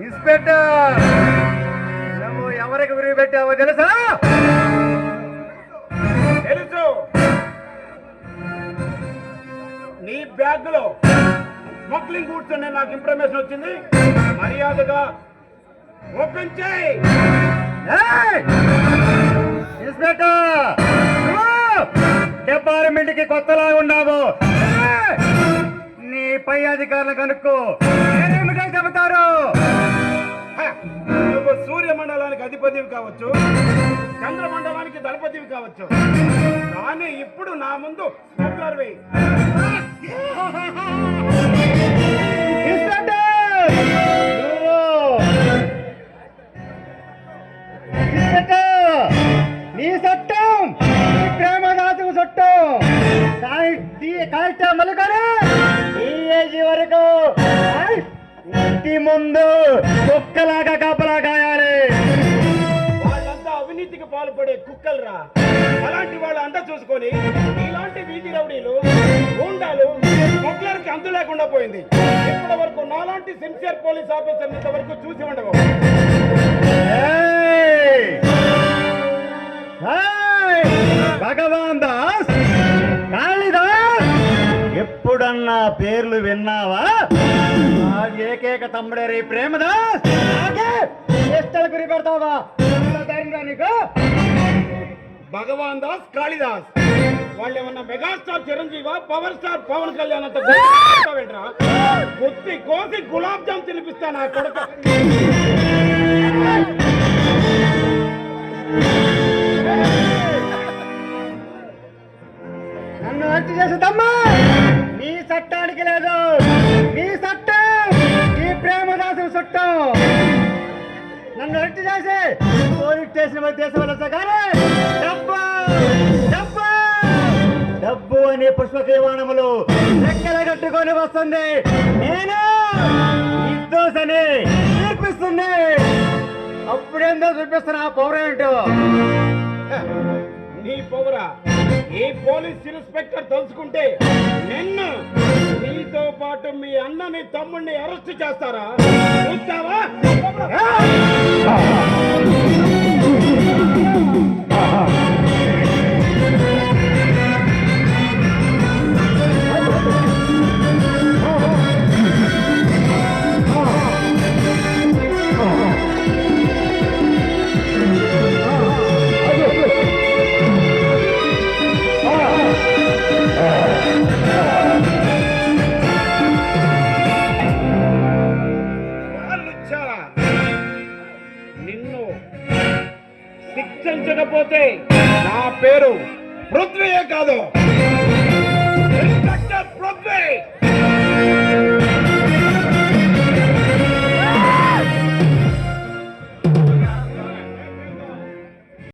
Inspector, నువ్వు ఎవరికి ఉరి పెట్టావో తెలుసా? తెలుసు. నీ బ్యాగ్ లో స్మగ్లింగ్ గూడ్స్ అనే నాకు ఇన్ఫర్మేషన్ వచ్చింది. మర్యాదగా ఓపెన్ చేయి. ఇన్స్పెక్టర్, డిపార్ట్మెంట్ కి కొత్తలా ఉన్నావు. నీ పై అధికారులు కనుక్కో, నేనేమిటో చెబుతారు. నువ్వు సూర్యమండలానికి అధిపతివి కావచ్చు, చంద్రమండలానికి దళపతివి కావచ్చు, కానీ ఇప్పుడు నా ముందు స్మగ్లర్వి. నీ చట్టం, నీ ప్రేమదాసు చట్టం, కాల్చా మలుకనే ఈ ఏజీ వరకు ఇంటి ముందు కుక్కలాగా కాపలా కాయాలి. వాళ్ళంతా అవినీతికి పాల్పడే కుక్కలరా. అలాంటి వాళ్ళ అంతా చూసుకొని ఇలాంటి వీధి రౌడీలు, గూండాలు, స్మగ్లర్కి అంతు లేకుండా పోయింది. ఇప్పటి వరకు నాలాంటి సిన్సియర్ పోలీస్ ఆఫీసర్ ఇంతవరకు చూసి ఉండవు. భగవాన్ దాస్, కాళిదాస్, ఎప్పుడన్నా పేర్లు విన్నావా? ఏకైక తమ్ముడే ప్రేమదాస్. ఎస్టల్ గురి పెడతావా నీకు? భగవాన్ దాస్, కాళిదాస్ వాళ్ళు ఏమన్నా మెగాస్టార్ చిరంజీవా, పవర్ స్టార్ పవన్ కళ్యాణ్ అంత గుత్తి కోసి గులాబ్ జామ్ తినిపిస్తాను ఆ కొడుకు. నన్ను హత్య చేసేదమ్మా నీ చట్టానికి లేదు. నీ చట్టం, నీ ప్రేమదాసు చట్టం. నన్ను హత్య చేసి పోలీస్ స్టేషన్ దేశం వెళ్ళొచ్చా, కానీ డబ్బు డబ్బు డబ్బు అనే పుష్పక విమానములు రెక్కల కట్టుకొని వస్తుంది. నేను నిర్దోషని చూపిస్తుంది. అప్పుడేందో చూపిస్తున్నా పౌరం ఏంటో. నీ పౌరా ఈ పోలీస్ ఇన్స్పెక్టర్ తలుచుకుంటే నిన్ను, నీతో పాటు మీ అన్నని తమ్ముడిని అరెస్ట్ చేస్తారా? చూస్తావా? నిన్ను శిక్షించకపోతే నా పేరు పృథ్వీయే కాదు.